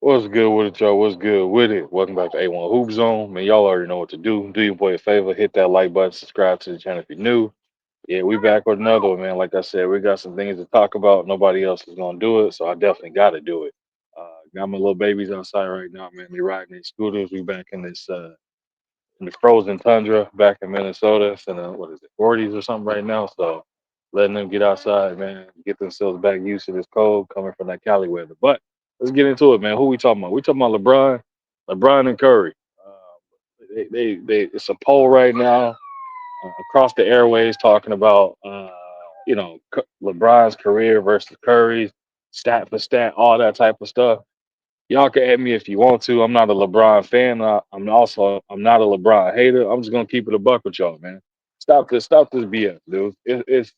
What's good with it, y'all? What's good with it? Welcome back to A1 Hoop Zone. Man, y'all already know what to do. Do your boy a favor, hit that like button, subscribe to the channel if you're new. Yeah, we back with another one, man. Like I said, we got some things to talk about. Nobody else is gonna do it, so I definitely gotta do it. Got my little babies outside right now, man. They riding their scooters. We back in the frozen tundra back in Minnesota. It's in the what is it, 40s or something right now. So letting them get outside, man, get themselves back used to this cold coming from that Cali weather. But let's get into it, man. Who we talking about? We talking about LeBron and Curry. It's a poll right now across the airways talking about LeBron's career versus Curry's, stat for stat, all that type of stuff. Y'all can add me if you want to. I'm not a LeBron fan. I'm not a LeBron hater. I'm just gonna keep it a buck with y'all, man. Stop this BS, dude.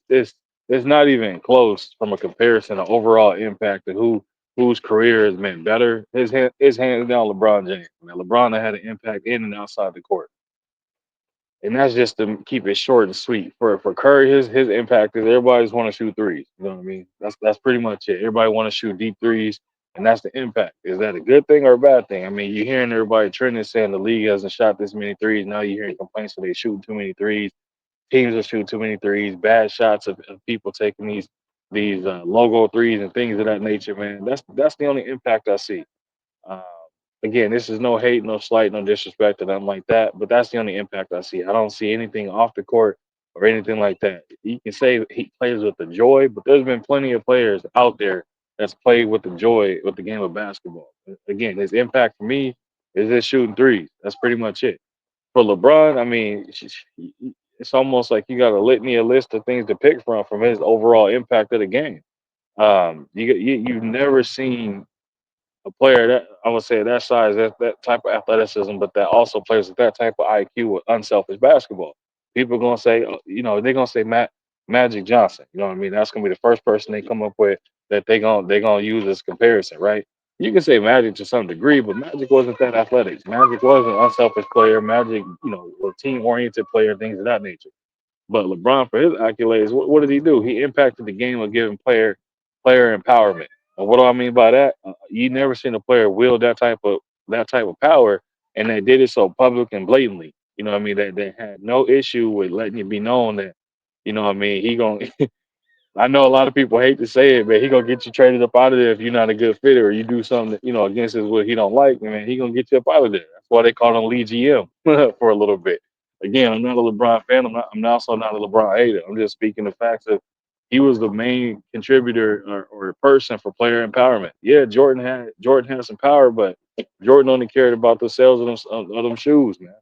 It's not even close from a comparison of overall impact of whose career has been better. His hands down LeBron James. Man, LeBron had an impact in and outside the court, and that's just to keep it short and sweet. For Curry, his impact is everybody's want to shoot threes. You know what I mean? That's pretty much it. Everybody want to shoot deep threes, and that's the impact. Is that a good thing or a bad thing? I mean, you're hearing everybody trending saying the league hasn't shot this many threes. Now you're hearing complaints that they shooting too many threes. Teams are shooting too many threes. Bad shots of people taking these logo threes and things of that nature. Man, that's the only impact I see. Um, Again, this is no hate, no slight, no disrespect, or nothing like that. But that's the only impact I see. I don't see anything off the court or anything like that. You can say he plays with the joy, but there's been plenty of players out there that's played with the joy with the game of basketball. Again, his impact for me is just shooting threes. That's pretty much it. For LeBron, I mean, it's almost like you got a litany, a list of things to pick from his overall impact of the game. You've never seen a player that I would say that size, that type of athleticism, but that also plays with that type of IQ with unselfish basketball. People gonna say, they're gonna say Magic Johnson. You know what I mean? That's gonna be the first person they come up with that they gonna use as comparison, right? You can say Magic to some degree, but Magic wasn't that athletic. Magic was an unselfish player. Magic, was a team oriented player, things of that nature. But LeBron, for his accolades, what did he do? He impacted the game of giving player empowerment. And what do I mean by that? You never seen a player wield that type of power, and they did it so public and blatantly. You know what I mean? That they had no issue with letting it be known that, you know what I mean. He gonna I know a lot of people hate to say it, but he gonna get you traded up out of there if you're not a good fit or you do something that, against his what he don't like. Man, he gonna get you up out of there. That's why they call him Lee GM for a little bit. Again, I'm not a LeBron fan. I'm also not a LeBron hater. I'm just speaking the facts of he was the main contributor or person for player empowerment. Yeah, Jordan had some power, but Jordan only cared about the sales of them shoes, man.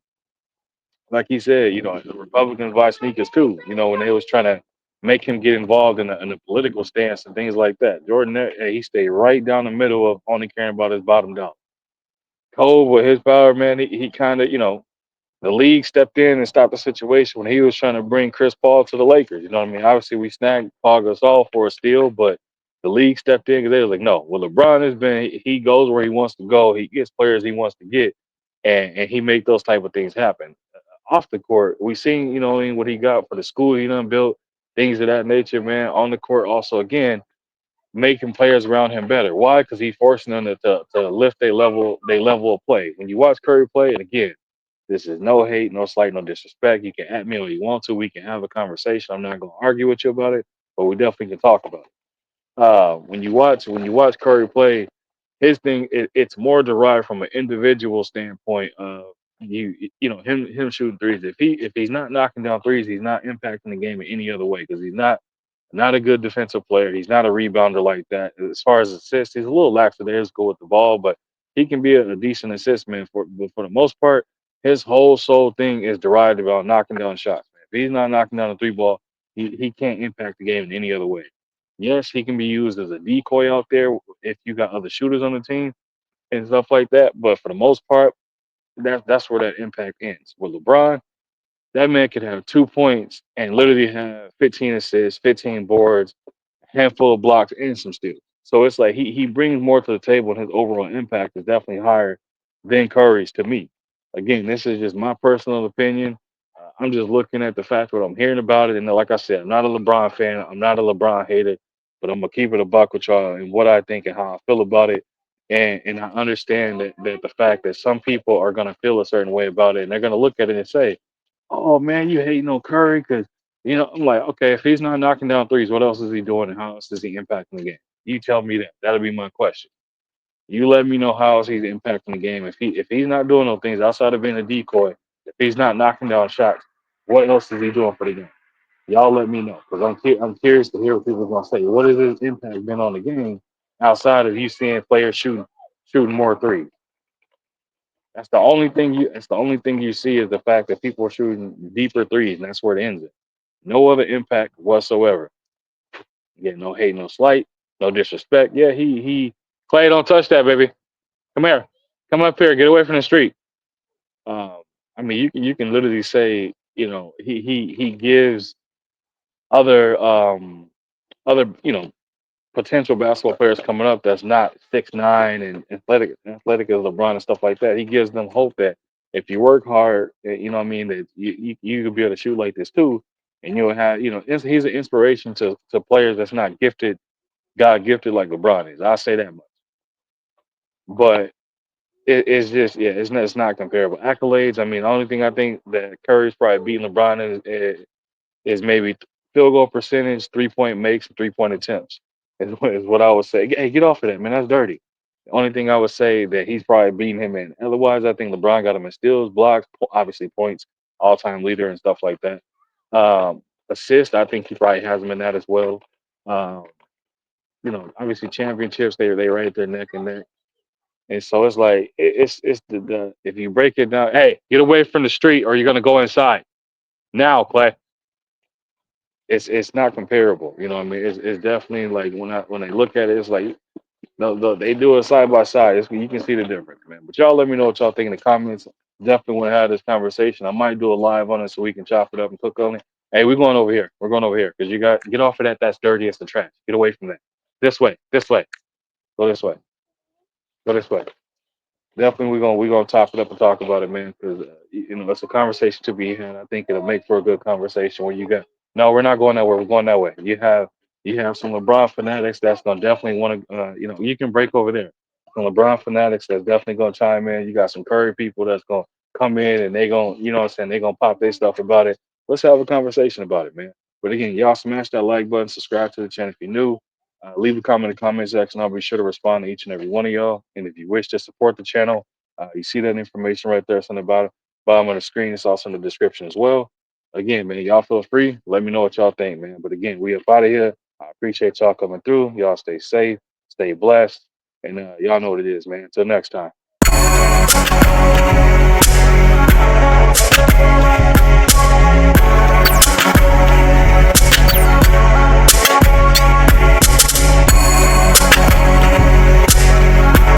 Like he said, the Republicans buy sneakers too. When they was trying to make him get involved in a political stance and things like that. Jordan, he stayed right down the middle of only caring about his bottom dollar. Cole, with his power, man, he kind of, the league stepped in and stopped the situation when he was trying to bring Chris Paul to the Lakers. You know what I mean? Obviously, we snagged Paul Gasol for a steal, but the league stepped in because they were like, no. Well, LeBron has been, he goes where he wants to go. He gets players he wants to get, and he make those type of things happen. Off the court, we seen, what I mean, what he got for the school he done built, things of that nature, man. On the court, also, again, making players around him better. Why? Because he forcing them to lift their level of play. When you watch Curry play, and again, this is no hate, no slight, no disrespect. You can at me all you want to. We can have a conversation. I'm not gonna argue with you about it, but we definitely can talk about it. When you watch Curry play, his thing it's more derived from an individual standpoint of him shooting threes. If he's not knocking down threes, he's not impacting the game in any other way because he's not a good defensive player. He's not a rebounder like that. As far as assists, he's a little lackadaisical with the ball, but he can be a decent assist man. But for the most part, his whole sole thing is derived about knocking down shots. Man. If he's not knocking down a three ball, he can't impact the game in any other way. Yes, he can be used as a decoy out there if you got other shooters on the team and stuff like that. But for the most part, that's where that impact ends. With LeBron, that man could have 2 points and literally have 15 assists, 15 boards, handful of blocks, and some steals. So it's like he brings more to the table, and his overall impact is definitely higher than Curry's to me. Again, this is just my personal opinion. I'm just looking at the fact what I'm hearing about it, and like I said, I'm not a LeBron fan. I'm not a LeBron hater, but I'm gonna keep it a buck with y'all and what I think and how I feel about it. And I understand that the fact that some people are gonna feel a certain way about it, and they're gonna look at it and say, "Oh man, you hating on Curry?" Because I'm like, okay, if he's not knocking down threes, what else is he doing, and how else is he impacting the game? You tell me that. That'll be my question. You let me know how else he's impacting the game. If he's not doing those things outside of being a decoy, if he's not knocking down shots, what else is he doing for the game? Y'all let me know because I'm curious to hear what people are gonna say. What has his impact been on the game outside of you seeing players shooting more threes? That's the only thing you see is the fact that people are shooting deeper threes, and that's where it ends. It. No other impact whatsoever. Yeah, no hate, no slight, no disrespect. Yeah, he Clay, don't touch that, baby. Come here, come up here, get away from the street. Um, I mean, you can literally say, he gives other other potential basketball players coming up that's not 6'9" and athletic as LeBron and stuff like that. He gives them hope that if you work hard, you know what I mean, that you could be able to shoot like this too, and you'll have he's an inspiration to players that's not gifted, God gifted like LeBron is. I'll say that much, but. It's just it's not comparable. Accolades. I mean, the only thing I think that Curry's probably beating LeBron is maybe field goal percentage, 3-point makes, and 3-point attempts. Is what I would say. Hey, get off of that, man. That's dirty. The only thing I would say that he's probably beating him in. Otherwise, I think LeBron got him in steals, blocks, obviously points, all-time leader and stuff like that. Assist, I think he probably has him in that as well. Um, obviously championships, they right there neck and neck. And so it's like it's the if you break it down, hey, get away from the street or you're gonna go inside. Now, Clay, it's not comparable. You know what I mean? It's definitely like when they look at it, it's like no, they do it side by side. You can see the difference, man. But y'all let me know what y'all think in the comments. Definitely want to have this conversation. I might do a live on it so we can chop it up and cook on it. Hey, we're going over here. We're going over here because you got get off of that. That's dirty. It's the trash. Get away from that. This way. This way. Go this way. Go this way. Definitely, we're gonna top it up and talk about it, man. Because it's a conversation to be had. I think it'll make for a good conversation. Where you got no, we're not going that way. We're going that way. You have some LeBron fanatics that's gonna definitely want to. You can break over there. Some LeBron fanatics that's definitely gonna chime in. You got some Curry people that's gonna come in and they gonna, what I'm saying, they gonna pop their stuff about it. Let's have a conversation about it, man. But again, y'all smash that like button, subscribe to the channel if you're new. Leave a comment in the comment section. I'll be sure to respond to each and every one of y'all. And if you wish to support the channel, you see that information right there. It's on the bottom of the screen. It's also in the description as well. Again, man, y'all feel free. Let me know what y'all think, man. But again, we up out of here. I appreciate y'all coming through. Y'all stay safe, stay blessed, and y'all know what it is, man. Until next time.